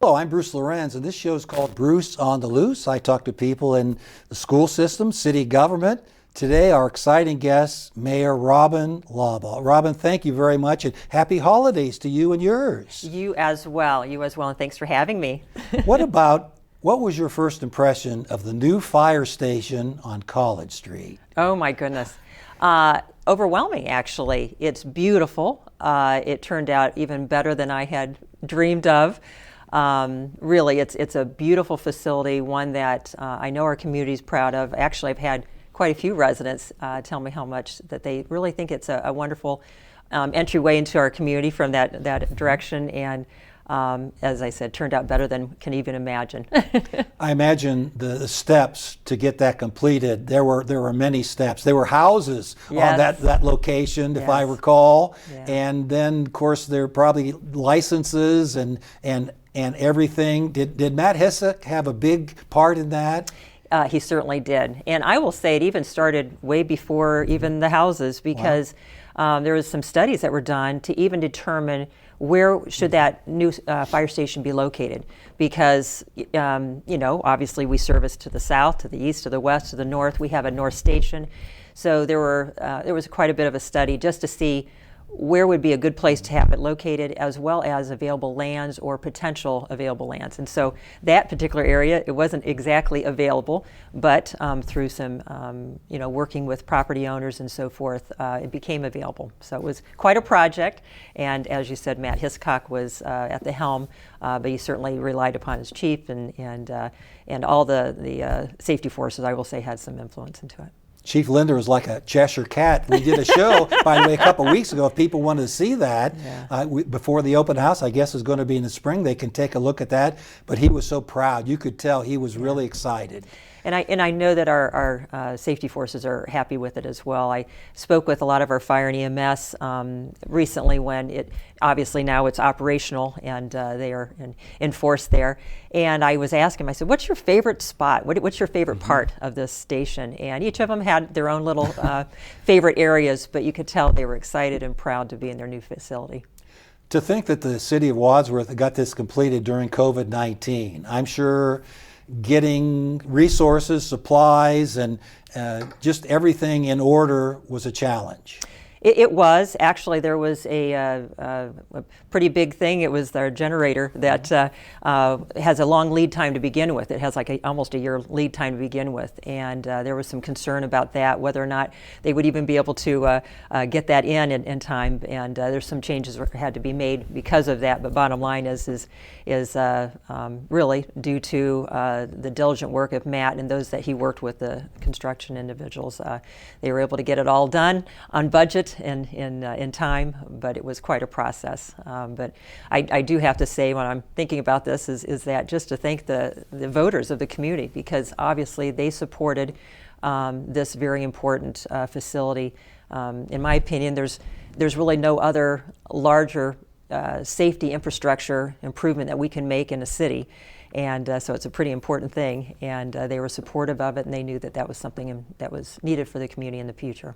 Hello, I'm Bruce Lorincz, and this show is called Bruce on the Loose. I talk to people in the school system, city government. Today, our exciting guest, Mayor Robin Laubaugh. Robin, thank you very much, and happy holidays to you and yours. You as well, and thanks for having me. What was your first impression of the new fire station on College Street? Oh my goodness. Overwhelming, actually. It's beautiful. It turned out even better than I had dreamed of. Really, it's a beautiful facility, one that I know our community is proud of. Actually, I've had quite a few residents tell me how much that they really think it's a wonderful entryway into our community from that direction, and as I said, turned out better than can even imagine. I imagine the steps to get that completed. There were many steps. There were houses on that location, if I recall, and then of course there are probably licenses and everything. Did Matt Hissack have a big part in that? He certainly did, and I will say it even started way before even the houses, because there was some studies that were done to even determine where should that new fire station be located, because obviously we service to the south, to the east, to the west, to the north. We have a north station, so there was quite a bit of a study just to see where would be a good place to have it located, as well as available lands or potential available lands. And so that particular area, it wasn't exactly available, but through some, working with property owners and so forth, it became available. So it was quite a project. And as you said, Matt Hissack was at the helm, but he certainly relied upon his chief and all the safety forces, I will say, had some influence into it. Chief Linder was like a Cheshire cat. We did a show, by the way, a couple of weeks ago. If people wanted to see that, before the open house, I guess is going to be in the spring, they can take a look at that. But he was so proud. You could tell he was really excited. And I know that our safety forces are happy with it as well. I spoke with a lot of our fire and EMS recently, when obviously now it's operational and they are in force there. And I was asking them, I said, what's your favorite spot? What's your favorite part of this station? And each of them had their own little favorite areas, but you could tell they were excited and proud to be in their new facility. To think that the City of Wadsworth got this completed during COVID-19, I'm sure getting resources, supplies, and just everything in order was a challenge. It was. Actually, there was a pretty big thing. It was our generator that has a long lead time to begin with. It has like almost a year lead time to begin with. And there was some concern about that, whether or not they would even be able to get that in time. And there's some changes that had to be made because of that. But bottom line is really due to the diligent work of Matt and those that he worked with, the construction individuals. They were able to get it all done on budget and in time, but it was quite a process. But I do have to say, when I'm thinking about this, is that just to thank the voters of the community, because obviously they supported this very important facility. In my opinion, there's really no other larger safety infrastructure improvement that we can make in a city. And so it's a pretty important thing, and they were supportive of it, and they knew that that was something that was needed for the community in the future.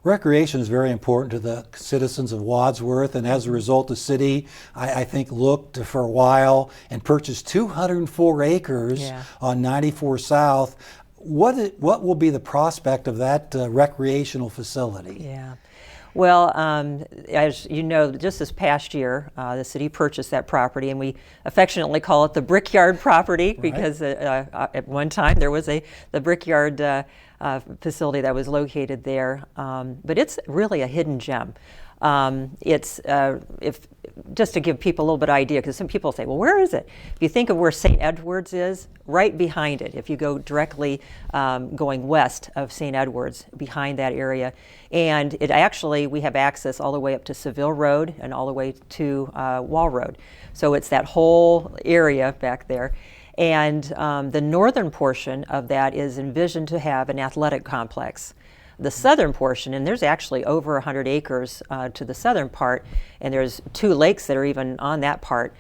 Recreation is very important to the citizens of Wadsworth, and as a result, the city, I think, looked for a while and purchased 204 acres on 94 South. What will be the prospect of that recreational facility? Yeah. Well, as you know, just this past year, the city purchased that property, and we affectionately call it the Brickyard property, because at one time there was the Brickyard facility that was located there. But it's really a hidden gem. It's just to give people a little bit of idea, because some people say, well, where is it? If you think of where St. Edward's is, right behind it, if you go directly going west of St. Edward's, behind that area. And it actually, we have access all the way up to Seville Road and all the way to Wall Road. So it's that whole area back there. And the northern portion of that is envisioned to have an athletic complex. The southern portion, and there's actually over 100 acres to the southern part, and there's 2 lakes that are even on that part,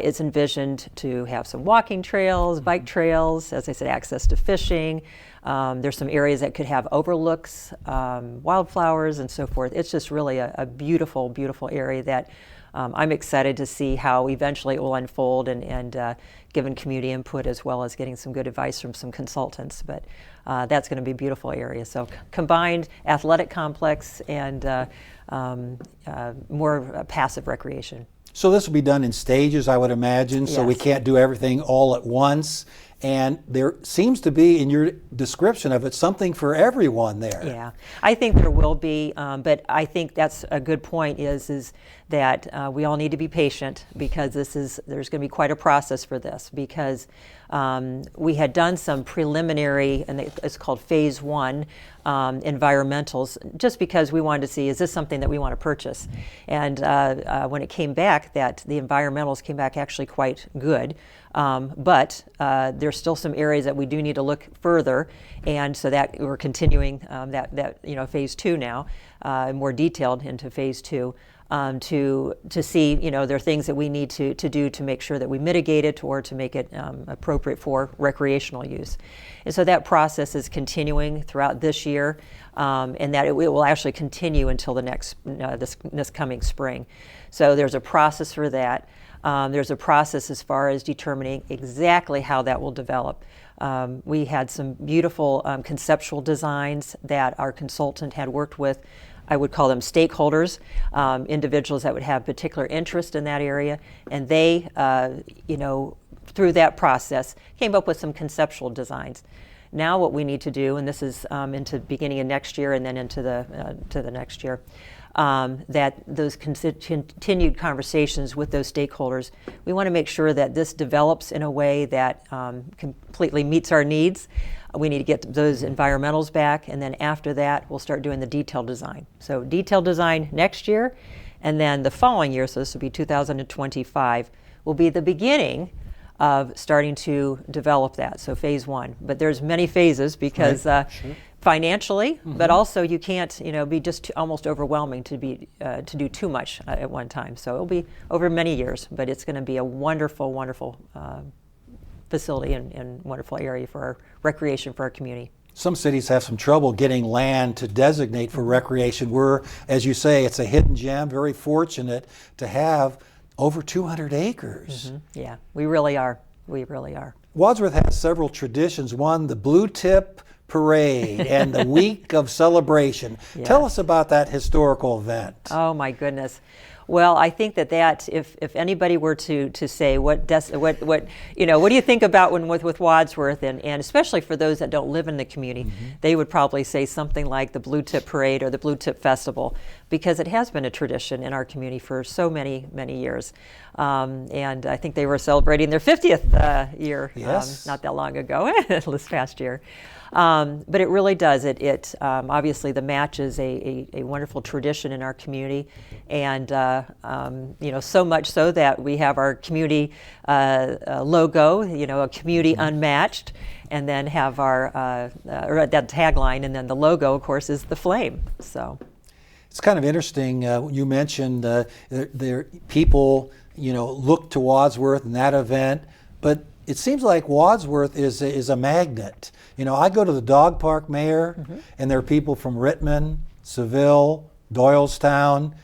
is envisioned to have some walking trails, bike trails, as I said, access to fishing. There's some areas that could have overlooks, wildflowers and so forth. It's just really a beautiful, beautiful area that I'm excited to see how eventually it will unfold, and given community input as well as getting some good advice from some consultants. But that's going to be a beautiful area. So combined athletic complex and more passive recreation. So this will be done in stages, I would imagine, so we Yes. can't do everything all at once. And there seems to be, in your description of it, something for everyone there. Yeah, I think there will be, but I think that's a good point is that we all need to be patient, because there's going to be quite a process for this, because we had done some preliminary, and it's called phase 1 environmentals, just because we wanted to see, is this something that we want to purchase? And when it came back, that the environmentals came back actually quite good. But there's still some areas that we do need to look further, and so that we're continuing that phase 2 now, more detailed into phase 2, to see, there are things that we need to do to make sure that we mitigate it, or to make it appropriate for recreational use. And so that process is continuing throughout this year, and that it will actually continue until the next this coming spring. So there's a process for that. There's a process as far as determining exactly how that will develop. We had some beautiful conceptual designs that our consultant had worked with. I would call them stakeholders, individuals that would have particular interest in that area, and they, through that process, came up with some conceptual designs. Now what we need to do, and this is into beginning of next year and then into the next year, that those continued conversations with those stakeholders, we want to make sure that this develops in a way that completely meets our needs. We need to get those environmentals back, and then after that, we'll start doing the detailed design. So detailed design next year, and then the following year, so this will be 2025, will be the beginning of starting to develop that, so phase 1. But there's many phases, because Right. Sure. financially, but also you can't, be just almost overwhelming to do too much at one time. So it'll be over many years, but it's going to be a wonderful, wonderful facility and wonderful area for our recreation for our community. Some cities have some trouble getting land to designate for recreation. We're, as you say, it's a hidden gem, very fortunate to have over 200 acres. Yeah, we really are. We really are. Wadsworth has several traditions. One, the Blue Tip Parade and the Week of Celebration. Yes. Tell us about that historical event. Oh my goodness. Well, I think that if anybody were to say what do you think about when with Wadsworth, and especially for those that don't live in the community, they would probably say something like the Blue Tip Parade or the Blue Tip Festival, because it has been a tradition in our community for so many years. And I think they were celebrating their 50th year Yes. not that long ago, this past year. But it really does. It obviously the match is a wonderful tradition in our community, and so much so that we have our community logo, a community unmatched, and then have our that tagline, and then the logo, of course, is the flame. So It's kind of interesting. You mentioned there people look to Wadsworth in that event, but it seems like Wadsworth is a magnet. I go to the dog park, Mayor, and there are people from Rittman, Seville, Doylestown,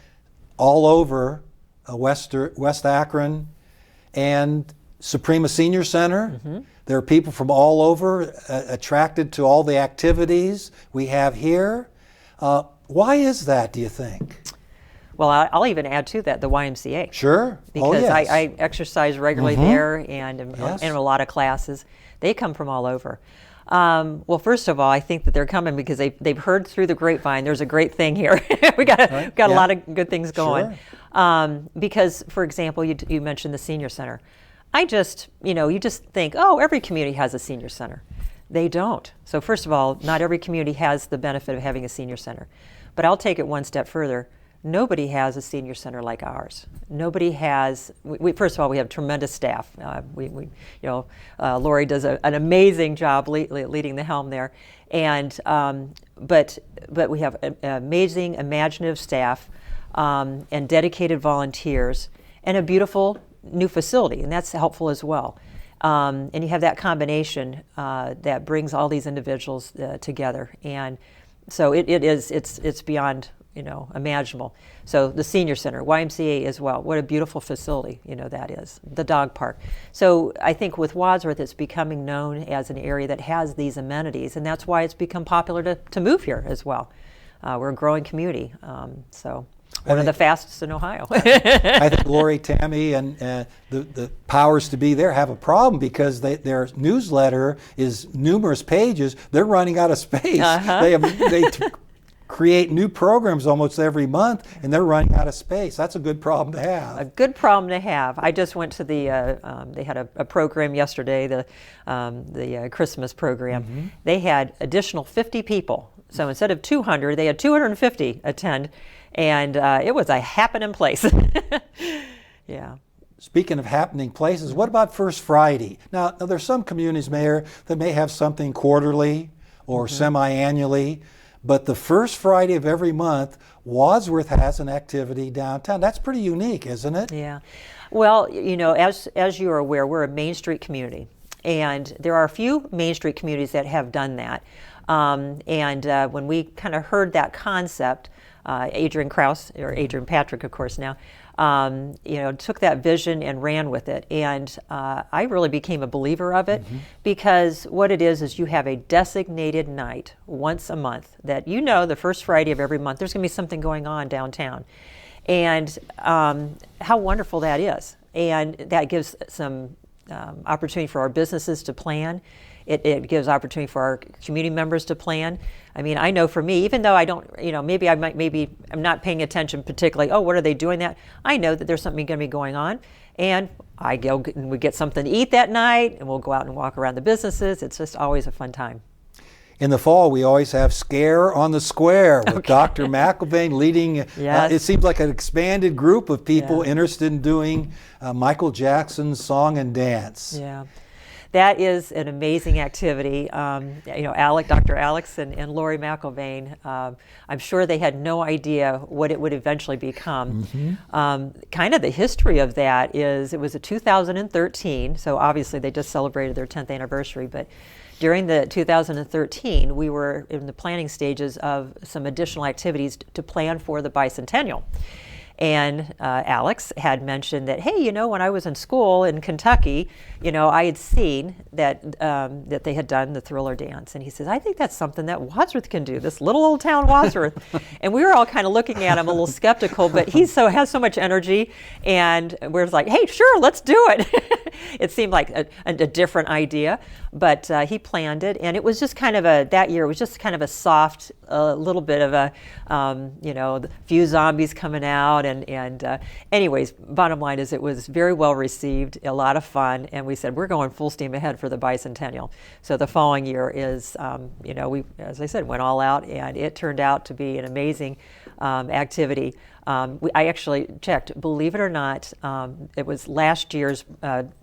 all over West Akron, and Suprema Senior Center. There are people from all over attracted to all the activities we have here. Why is that, do you think? Well, I'll even add to that the YMCA. Sure. Because yes. I exercise regularly there, and Yes. in a lot of classes. They come from all over. Well, first of all, I think that they're coming because they've heard through the grapevine there's a great thing here. we got a lot of good things going. Sure. Because, for example, you mentioned the senior center. You just think, oh, every community has a senior center. They don't. So first of all, not every community has the benefit of having a senior center. But I'll take it one step further. Nobody has a senior center like ours. Nobody has. First of all, we have tremendous staff. Lori does an amazing job leading the helm there, and but we have amazing, imaginative staff and dedicated volunteers, and a beautiful new facility, and that's helpful as well. And you have that combination that brings all these individuals together, and so it's beyond imaginable. So the senior center, YMCA as well. What a beautiful facility, that is. The dog park. So I think with Wadsworth, it's becoming known as an area that has these amenities, and that's why it's become popular to move here as well. We're a growing community, so one of the fastest in Ohio. I think Lori, Tammy, and the powers to be there have a problem because their newsletter is numerous pages. They're running out of space. They create new programs almost every month, and they're running out of space. That's a good problem to have. A good problem to have. I just went to they had a program yesterday, the Christmas program. They had additional 50 people. So instead of 200, they had 250 attend, and it was a happening place. Yeah. Speaking of happening places, what about First Friday? Now there's some communities, Mayor, that may have something quarterly or semi-annually, but the first Friday of every month, Wadsworth has an activity downtown. That's pretty unique, isn't it? Yeah. Well, as you are aware, we're a Main Street community, and there are a few Main Street communities that have done that. When we kind of heard that concept, Adrian Krause, or Adrian Patrick, of course now, took that vision and ran with it. And I really became a believer of it because what it is you have a designated night once a month that the first Friday of every month, there's going to be something going on downtown. And how wonderful that is. And that gives some opportunity for our businesses to plan. It gives opportunity for our community members to plan. I mean, I know for me, even though I don't, maybe I'm not paying attention particularly, what are they doing that? I know that there's something going to be going on. And I go and we get something to eat that night, and we'll go out and walk around the businesses. It's just always a fun time. In the fall, we always have Scare on the Square with Dr. McElvain leading. Yes. It seems like an expanded group of people interested in doing Michael Jackson's song and dance. Yeah. That is an amazing activity. Dr. Alex and Lori McElvain, I'm sure they had no idea what it would eventually become. Kind of the history of that is it was a 2013, so obviously they just celebrated their 10th anniversary, but during the 2013, we were in the planning stages of some additional activities to plan for the bicentennial. And Alex had mentioned that, hey, when I was in school in Kentucky, I had seen that that they had done the Thriller dance. And he says, I think that's something that Wadsworth can do, this little old town Wadsworth. And we were all kind of looking at him a little skeptical, but he has so much energy. And we're like, hey, sure, let's do it. It seemed like a different idea, but he planned it. And it was just kind of that year, it was just kind of a soft, little bit of a, a few zombies coming out. And anyways, bottom line is it was very well received, a lot of fun, and we said we're going full steam ahead for the bicentennial. So the following year is, we, as I said, went all out, and it turned out to be an amazing activity. I actually checked, believe it or not, it was last year's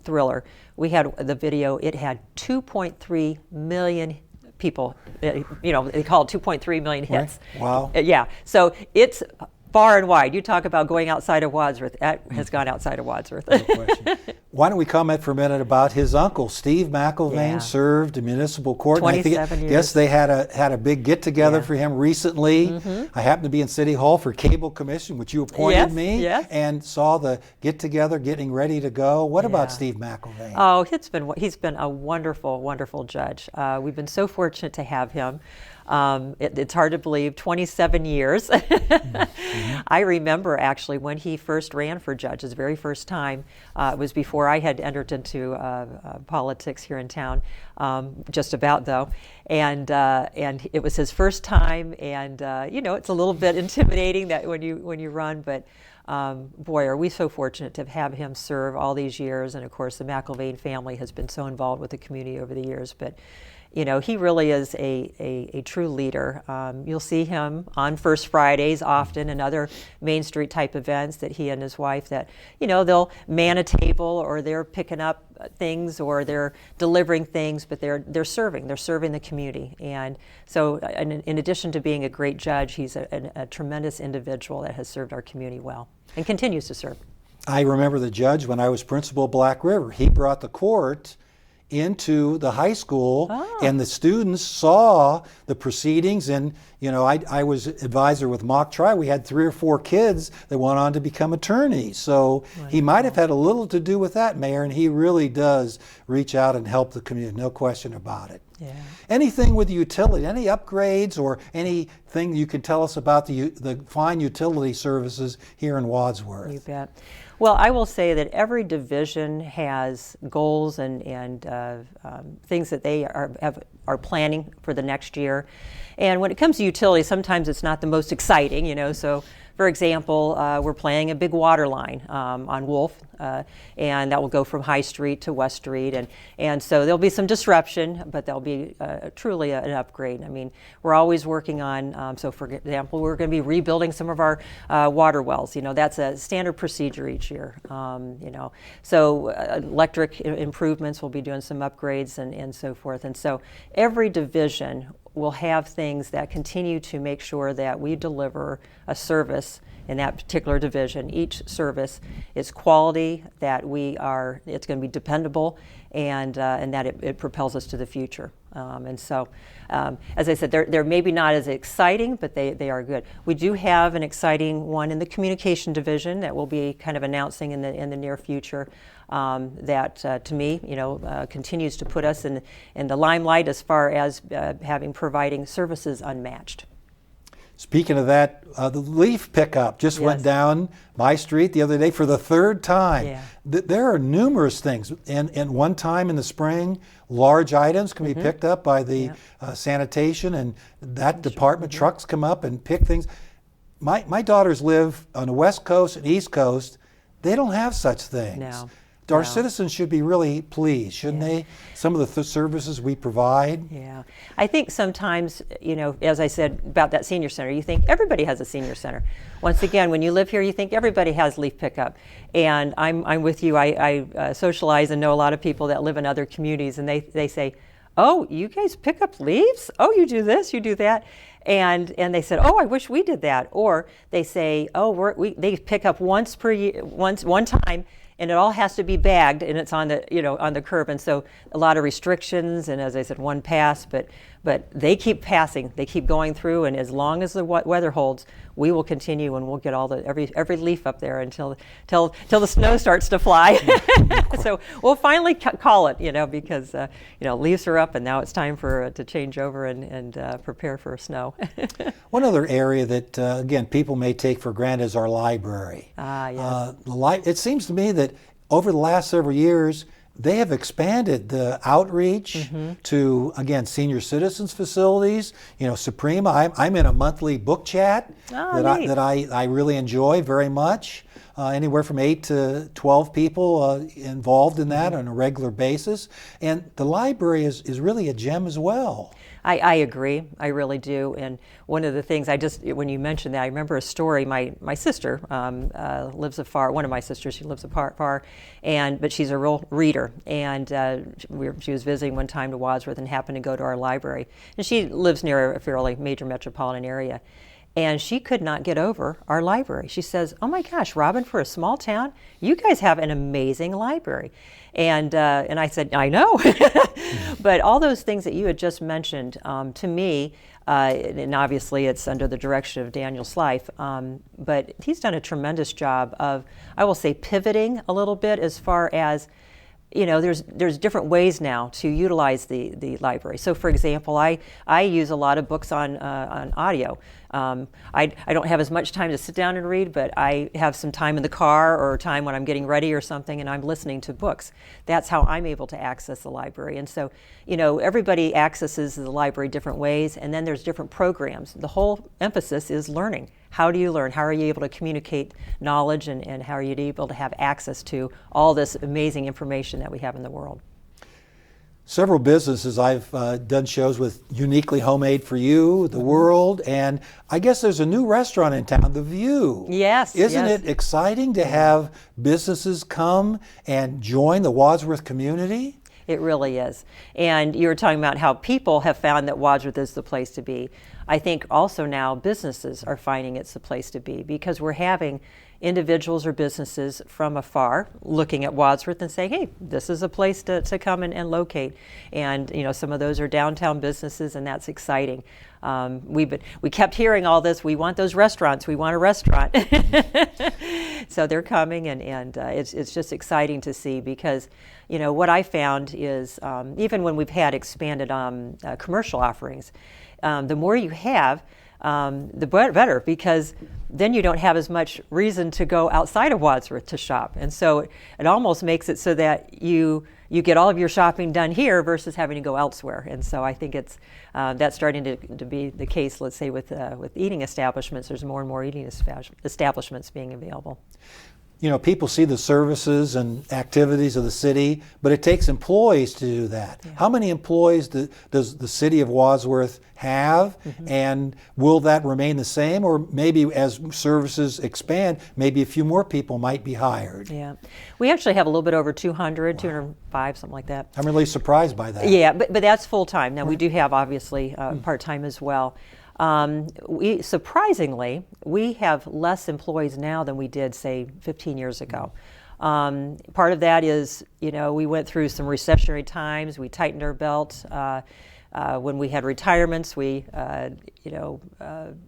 Thriller. We had the video, it had 2.3 million people, they call it 2.3 million hits. Wow. Yeah, so it's far and wide. You talk about going outside of Wadsworth. That has gone outside of Wadsworth. No question. Why don't we comment for a minute about his uncle, Steve McElvain, served in municipal court. 27 years. Yes, they had a big get together for him recently. I happened to be in City Hall for Cable Commission, which you appointed me, and saw the get together, getting ready to go. What about Steve McElvain? Oh, he's been a wonderful, wonderful judge. We've been so fortunate to have him. It's hard to believe, 27 years. I remember actually when he first ran for judge, his very first time, it was before I had entered into politics here in town, just about though, and it was his first time, and it's a little bit intimidating that when you run, but boy, are we so fortunate to have him serve all these years, and of course the McElvain family has been so involved with the community over the years, but he really is a true leader. You'll see him on First Fridays often and other Main Street type events that he and his wife that, they'll man a table or they're picking up things or they're delivering things, but they're serving the community. And so in addition to being a great judge, he's a tremendous individual that has served our community well and continues to serve. I remember the judge when I was principal of Black River. He brought the court into the high school, and the students saw the proceedings. And I was advisor with Mock Tri. We had 3 or 4 kids that went on to become attorneys. So he might have had a little to do with that, Mayor, and he really does reach out and help the community, no question about it. Yeah. Anything with utility, any upgrades or anything you can tell us about the fine utility services here in Wadsworth? You bet. Well, I will say that every division has goals and things that they are planning for the next year. And when it comes to utilities, sometimes it's not the most exciting, So, for example, we're planning a big water line on Wolf, and that will go from High Street to West Street. And so there'll be some disruption, but there'll be truly an upgrade. I mean, we're always working on, so for example, we're going to be rebuilding some of our water wells. That's a standard procedure each year. So electric improvements, we'll be doing some upgrades and so forth. And so every division will have things that continue to make sure that we deliver a service in that particular division. Each service is quality, that it's going to be dependable, and that it propels us to the future. And so, as I said, they're maybe not as exciting, but they are good. We do have an exciting one in the communication division that we'll be kind of announcing in the near future. That to me, continues to put us in the limelight as far as providing services unmatched. Speaking of that, the leaf pickup just went down my street the other day for the 3rd time. Yeah. There are numerous things. And one time in the spring, large items can be picked up by the sanitation, and that department trucks come up and pick things. My daughters live on the West Coast and East Coast. They don't have such things. No. Our citizens should be really pleased, shouldn't they? Some of the services we provide. Yeah. I think sometimes, as I said about that senior center, you think everybody has a senior center. Once again, when you live here, you think everybody has leaf pickup. And I'm with you. I socialize and know a lot of people that live in other communities, and they say, "Oh, you guys pick up leaves? Oh, you do this, you do that." And they said, "Oh, I wish we did that." Or they say, "Oh, they pick up once per year, one time, and it all has to be bagged, and it's on the curb." And so a lot of restrictions, and as I said, one pass, but they keep passing, they keep going through, and as long as the weather holds, we will continue, and we'll get every leaf up there until the snow starts to fly. So we'll finally call it, because leaves are up, and now it's time to change over and prepare for snow. One other area that again people may take for granted is our library. Yes. It seems to me that over the last several years, they have expanded the outreach to, again, senior citizens facilities. Suprema, I'm in a monthly book chat that I really enjoy very much. Anywhere from 8 to 12 people involved in that on a regular basis. And the library is really a gem as well. I agree. I really do. And one of the things when you mentioned that, I remember a story. My sister lives afar. One of my sisters, she lives afar, but she's a real reader. And she was visiting one time to Wadsworth and happened to go to our library. And she lives near a fairly major metropolitan area. And she could not get over our library. She says, "Oh my gosh, Robin, for a small town, you guys have an amazing library." And I said, "I know." But all those things that you had just mentioned, to me, and obviously it's under the direction of Daniel Slife, but he's done a tremendous job of, I will say, pivoting a little bit as far as, there's different ways now to utilize the library. So, for example, I use a lot of books on audio. I don't have as much time to sit down and read, but I have some time in the car or time when I'm getting ready or something, and I'm listening to books. That's how I'm able to access the library. And so, everybody accesses the library different ways, and then there's different programs. The whole emphasis is learning. How do you learn? How are you able to communicate knowledge, and how are you able to have access to all this amazing information that we have in the world? Several businesses I've done shows with uniquely homemade for you, the world, and I guess there's a new restaurant in town, The View. Yes. Isn't it exciting to have businesses come and join the Wadsworth community? It really is. And you were talking about how people have found that Wadsworth is the place to be. I think also now businesses are finding it's the place to be because we're having, individuals or businesses from afar looking at Wadsworth and say, hey, this is a place to come and locate. And some of those are downtown businesses, and that's exciting. We kept hearing all this, we want those restaurants, we want a restaurant. So they're coming, and it's just exciting to see, because what I found is even when we've had expanded commercial offerings, the more you have, the better, because then you don't have as much reason to go outside of Wadsworth to shop. And so it almost makes it so that you get all of your shopping done here versus having to go elsewhere. And so I think that's starting to be the case, let's say, with eating establishments. There's more and more eating establishments being available. People see the services and activities of the city, but it takes employees to do that. Yeah. How many employees does the City of Wadsworth have? Mm-hmm. And will that remain the same? Or maybe as services expand, maybe a few more people might be hired? Yeah. We actually have a little bit over 200, wow. 205, something like that. I'm really surprised by that. Yeah, but that's full-time. Now, we do have, obviously, part-time as well. Surprisingly, we have less employees now than we did, say, 15 years ago. Part of that is, we went through some recessionary times. We tightened our belt. When we had retirements, we,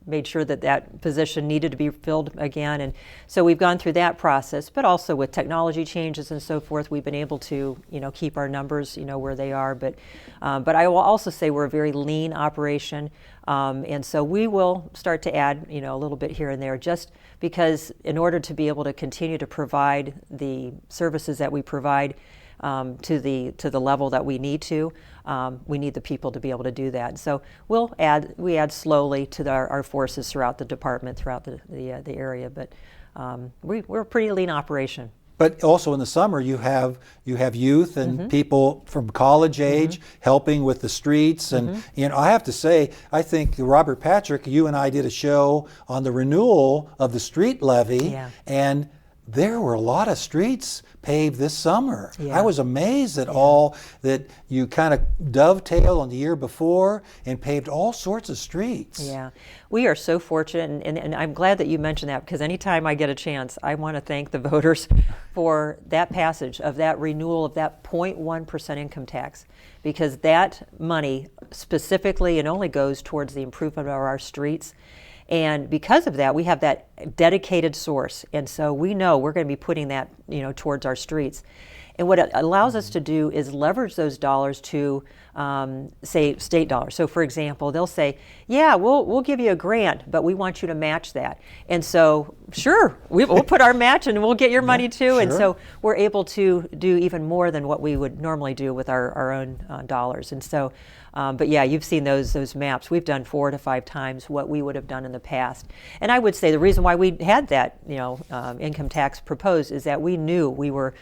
made sure that position needed to be filled again. And so we've gone through that process, but also with technology changes and so forth, we've been able to, keep our numbers, where they are. But I will also say we're a very lean operation. And so we will start to add, a little bit here and there, just because in order to be able to continue to provide the services that we provide to the level that we need the people to be able to do that. So we add slowly to our forces throughout the department, throughout the area, but we're a pretty lean operation. But also in the summer, you have youth and mm-hmm. people from college age mm-hmm. helping with the streets. And mm-hmm. I have to say, I think Robert Patrick, you and I did a show on the renewal of the street levy, and there were a lot of streets paved this summer. Yeah. I was amazed at all that you kind of dovetailed on the year before and paved all sorts of streets. Yeah, we are so fortunate, and I'm glad that you mentioned that, because anytime I get a chance, I want to thank the voters for that passage of that renewal of that 0.1% income tax, because that money specifically, it only goes towards the improvement of our streets. And because of that, we have that dedicated source. And so we know we're going to be putting that, towards our streets. And what it allows us to do is leverage those dollars to, say, state dollars. So, for example, they'll say, yeah, we'll give you a grant, but we want you to match that. And so, sure, we'll put our match and we'll get your money too. Sure. And so we're able to do even more than what we would normally do with our own dollars. And so, but yeah, you've seen those maps. We've done 4 to 5 times what we would have done in the past. And I would say the reason why we had that, income tax proposed is that we knew we were,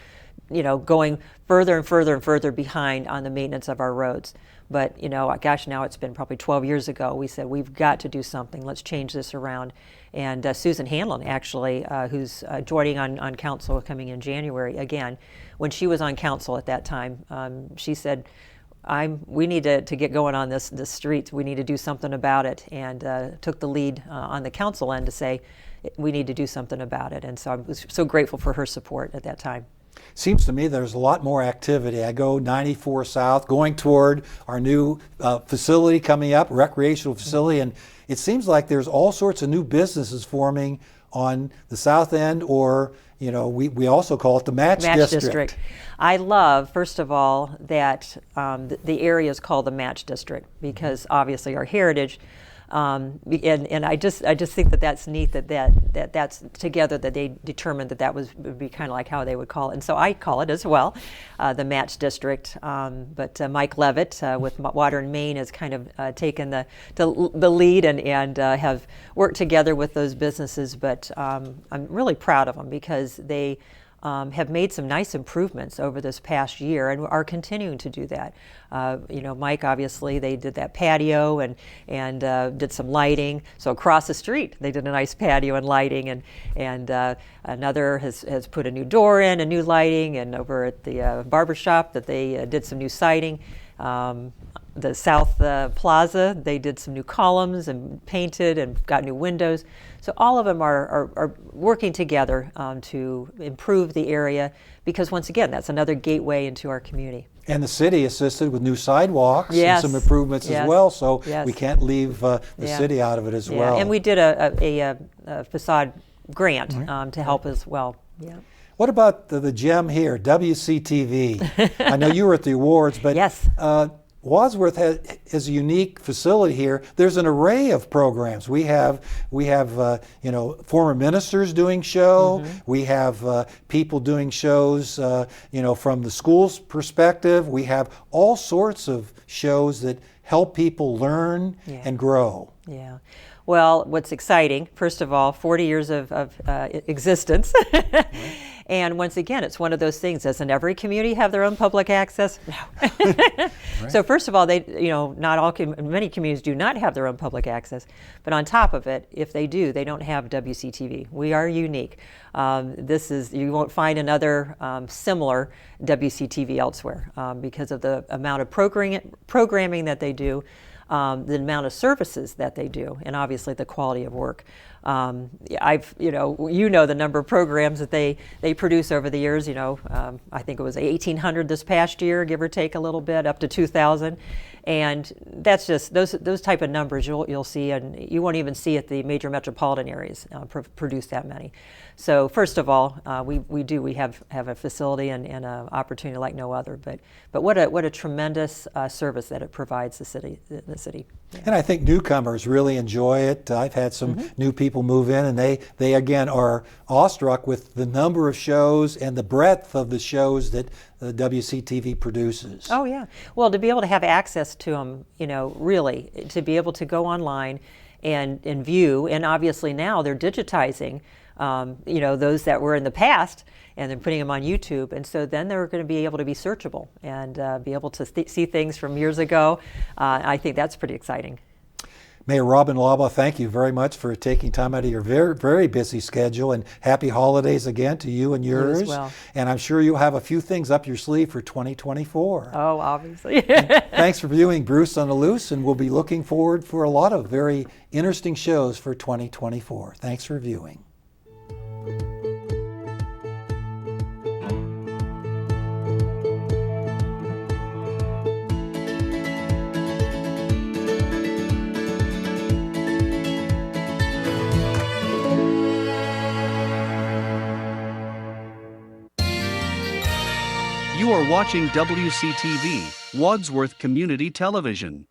going further and further and further behind on the maintenance of our roads. But, gosh, now it's been probably 12 years ago. We said, we've got to do something. Let's change this around. And Susan Hanlon, actually, who's joining on council coming in January again, when she was on council at that time, she said, we need to get going on this streets. We need to do something about it, and took the lead on the council end to say, we need to do something about it. And so I was so grateful for her support at that time. Seems to me there's a lot more activity. I go 94 South, going toward our new facility coming up, recreational facility, and it seems like there's all sorts of new businesses forming on the south end, or we also call it the Match District. I love, first of all, that the area is called the Match District, because obviously our heritage. And I just think that's neat that's together, that they determined that would be kind of like how they would call it. And so I call it as well, the Match District. But Mike Levitt with Water and Main has kind of taken the lead and have worked together with those businesses. But I'm really proud of them, because they have made some nice improvements over this past year and are continuing to do that. Mike, obviously, they did that patio and did some lighting. So across the street, they did a nice patio and lighting, and another has put a new door in, a new lighting, and over at the barber shop that they did some new siding. The South Plaza, they did some new columns and painted and got new windows. So all of them are working together to improve the area, because once again, that's another gateway into our community. And the city assisted with new sidewalks Yes. and some improvements Yes. as well, so Yes. we can't leave the Yeah. city out of it as Yeah. well. And we did a facade grant to help as well. Yeah. What about the gem here, WCTV? I know you were at the awards, but Yes. Wadsworth has a unique facility here. There's an array of programs. We have former ministers doing show. We have people doing shows from the school's perspective. We have all sorts of shows that help people learn and grow. Yeah. Well, what's exciting, first of all, 40 years of existence. And once again, it's one of those things. Doesn't every community have their own public access? No. Right. So first of all, many communities do not have their own public access. But on top of it, if they do, they don't have WCTV. We are unique. You won't find another similar WCTV elsewhere because of the amount of programming that they do. The amount of services that they do, and obviously the quality of work. The number of programs that they produce over the years. I think it was 1,800 this past year, give or take a little bit, up to 2,000, and that's just those type of numbers you'll see, and you won't even see at the major metropolitan areas produce that many. So first of all, we have a facility and an opportunity like no other. But what a tremendous service that it provides the city. Yeah. And I think newcomers really enjoy it. I've had some new people move in, and they again are awestruck with the number of shows and the breadth of the shows that the WCTV produces. Oh yeah. Well, to be able to have access to them, really to be able to go online and view, and obviously now they're digitizing. Those that were in the past, and then putting them on YouTube. And so then they're going to be able to be searchable and be able to see things from years ago. I think that's pretty exciting. Mayor Robin Laubaugh, thank you very much for taking time out of your very, very busy schedule, and happy holidays again to you and yours. You as well. And I'm sure you'll have a few things up your sleeve for 2024. Oh, obviously. Thanks for viewing Bruce on the Loose, and we'll be looking forward for a lot of very interesting shows for 2024. Thanks for viewing. You are watching WCTV, Wadsworth Community Television.